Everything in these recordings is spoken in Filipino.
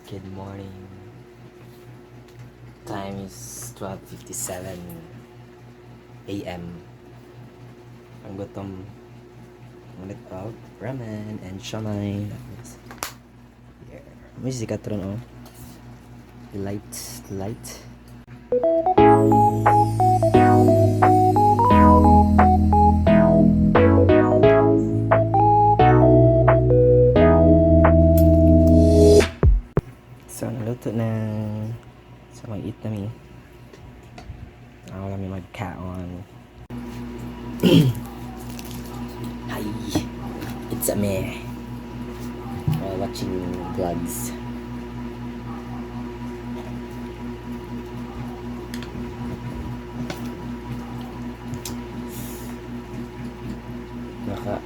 Good morning. Time is 12:57 a.m. Ang gutom. Ulit of ramen and siomai. Yeah. May sikatron oh. Light. So, naluto na sa mag-eat namin. Ako kami magkaon. Hi! It's a me. While watching vlogs.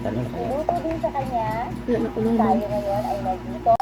Tanong kayo. Luto din sa kanya. Tayo ngayon ay nandito.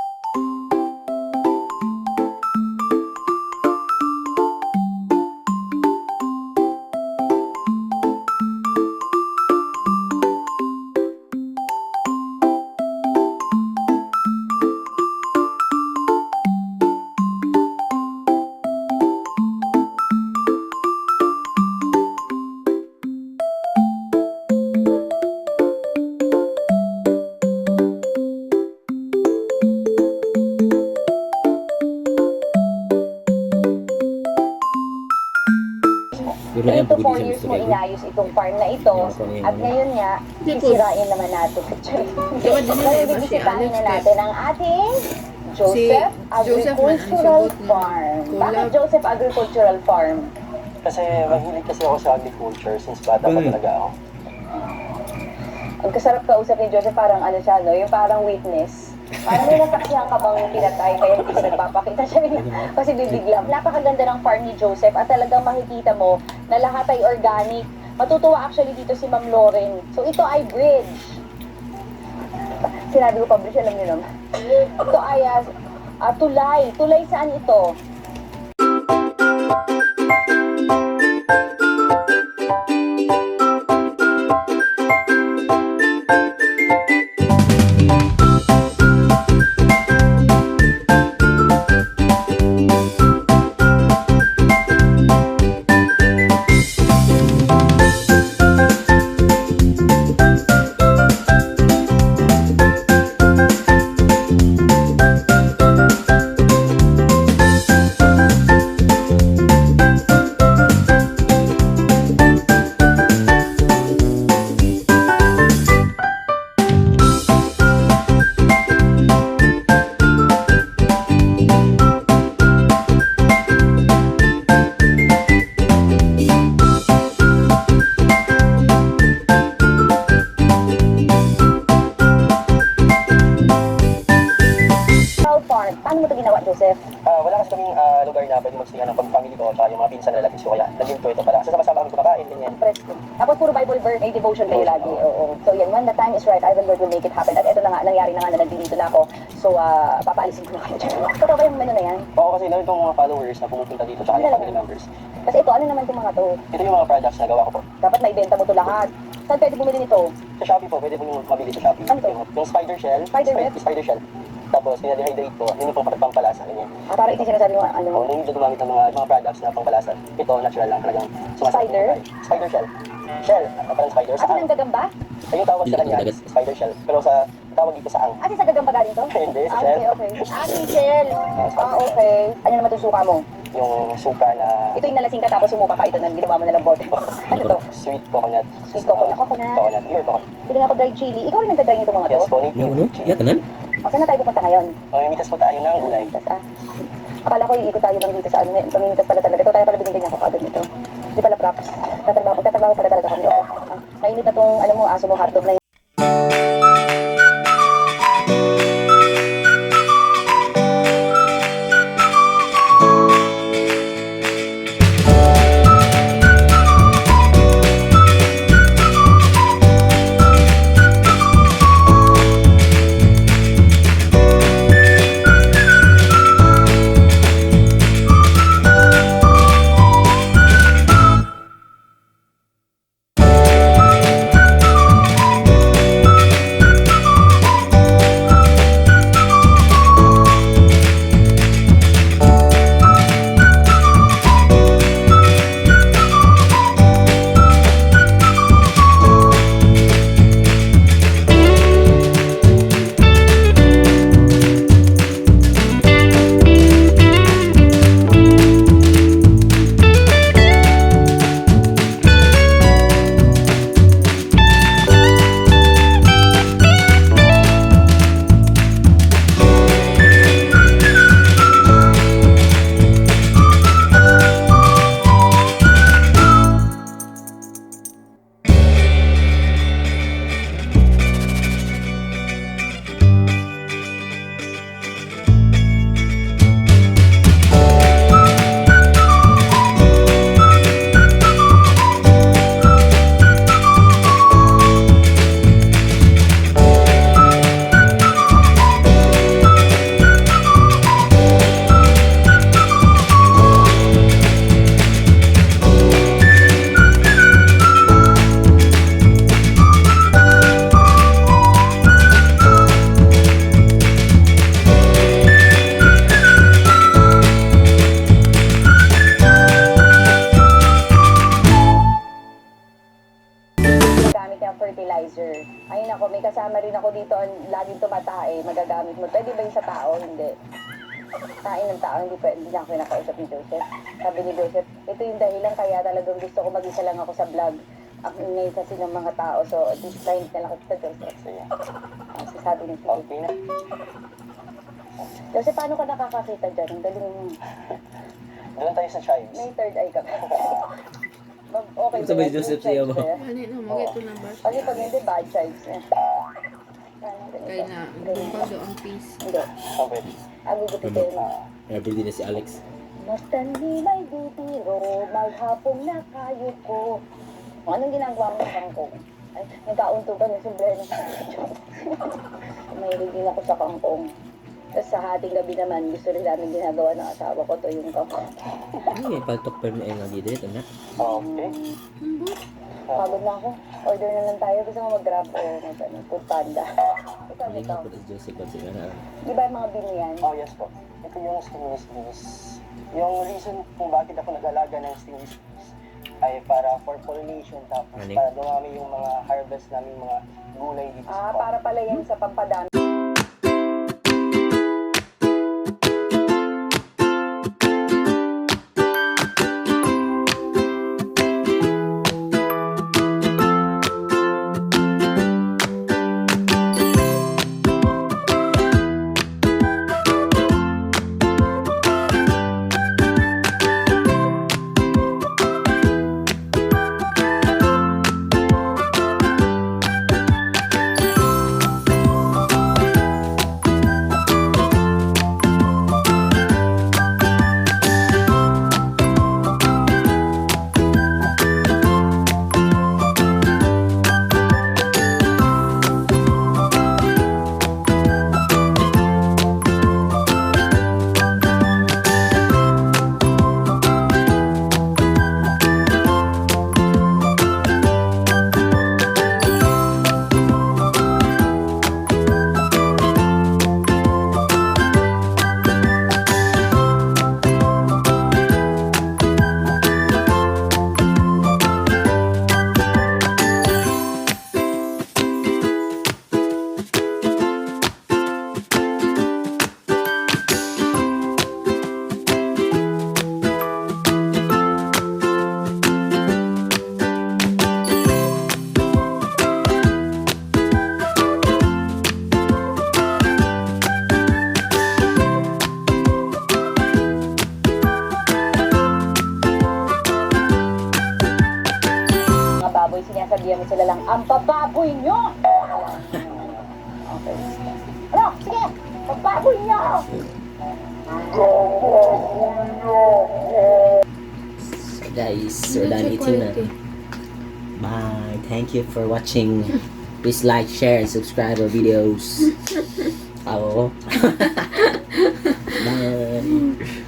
Yun 3 to 4 years mo inayos itong farm na ito. At ngayon nga, sisirain naman natin. Kaya bibisitahin na natin ang ating Joseph Agricultural Farm. Bakit Joseph Agricultural Farm? Kasi mahilig kasi ako sa agriculture since bata pa talaga ako. Ang kasarap kausap ni Joseph, parang ano siya, no? Yung parang witness. Parang may nasaksihan ka bang pinatay, kaya hindi ka nagpapakita siya kasi bibigla. Napakaganda ng farm ni Joseph at talagang makikita mo na lahat ay organic. Matutuwa actually dito si Ma'am Lauren. So ito ay bridge. Sinabi ko pa bridge, alam niyo naman. Ito ay tulay. Tulay saan ito? Paano mo ito ginawa, Joseph? Wala kasi kaming lugar na pwede magsihan ng pag-family ko at yung mga pinsan na relatives ko, kaya naging ko ito pala. Sasama-sama kami kumakain, ganyan. Presto. Tapos puro Bible verse, may devotion kayo lagi. Oo. So yan, when the time is right, I will Lord will make it happen. At ito na nga, nangyari na nga na nandito na ako. So, papaalisin ko na kayo dyan. Totoo ba yung menu na yan? Oo, kasi namin itong mga followers na pumupunta dito, tsaka yung family members. Kasi ito, ano naman itong mga to? Ito yung mga products na gawa ko po. Dapat naibenta mo to lahat. Saan pwede bumili nito? Sa Shopee po, pwede po yung mabili sa Shopee. Ano to? Yung spider shell. Spider shell. Tapos, pinadehydrate ko. Yun yung pampalasa. Ganyan. Para ito yung sinasabi mo, ano? Oo, nung gumamit ng mga products na pampalasa. Ito, natural lang talagang. Spider? Spider shell. Shell. Parang spider. Ito ng gagamba? Ayun tawag sa kanya, spider shell. Pero sa tawag dito sa ang. Ate, sa gagamba galing to? Hindi, sa shell. Okay. Ate, shell. Okay. Ano naman itong suka mo? Yung suka na Ito yung nalasing ka tapos sumuka ka ito nang ginawa mo na lang bote. Ano to? sweet coconut. Sweet coconut. Coconut. Here, coconut. Pili nga pa dried chili. Ikaw rin nagda-dry nito mga to? Yes, po. Yung ano? Yeah, tanan? O, saan na tayo pupunta ngayon? Mamimitas po tayo ng gulay. Tapos, akala ko iikot tayo lang dito sa ano, pamimitas pala talaga. Ito tayo pala binigay niya ako agad nito. Hindi pala props. Tatrabaho pala talaga kami. Mainit na tong, ano mo, aso mo, hotdog na fertilizer. Ayun ako, may kasama rin ako dito, ang laging tumatae, magagamit mo. Pwede ba yung sa tao? Hindi. Tain ng tao, hindi pwede, hindi lang ako nakausap ni Joseph. Sabi ni Joseph, ito yung dahilan kaya talagang gusto ko mag-isa lang ako sa vlog. Ang ingay kasi ng mga tao, so at least client na lang kita, Joseph. Sige. So sabi ni Joseph, Okay na. Joseph, paano ka nakakakita dyan? Ang galing mo. Doon tayo sa chives. May third eye ka pa. Okay, Sabi ni ba yan? Joseph Good sa'yo chives mo. ba yan? Ano na mo, ito na ba? Kasi pag hindi, bad chives na. Kaya na, bumpa do ang piece. Hindi. Okay. Agugupitin mo. Everyday na si Alex. Basta hindi may bibiro, maghapong na kayo ko. Anong ginagawa mo sa kangkong? Ay, nagkauntukan yung sombrero. May din ako sa kangkong. Tapos sa hating gabi naman, gusto rin namin ginagawa ng asawa ko to yung kangkong. Ay, may paltok pa rin nga dito. Anak. Okay. Pagod na ako. Order na lang tayo. Gusto mo mag-grab o food panda. Ikaw, Hindi ikaw. nga po si Joseph pag sila na. Di ba yung mga biniyan? Oh, yes po. Ito yung stingless bees. Yung reason kung bakit ako nag-alaga ng stingless bees ay para for pollination tapos Ano? para dumami yung mga harvest namin mga gulay dito sa farm. Para pala yan sa pampadami. Mga baboy, sinasabihan mo sila lang, ang bababoy nyo! Okay. Ano? Sige! Bababoy nyo! So guys, we're done eating na. Bye. Thank you for watching. Please like, share, and subscribe our videos. Oo. Bye.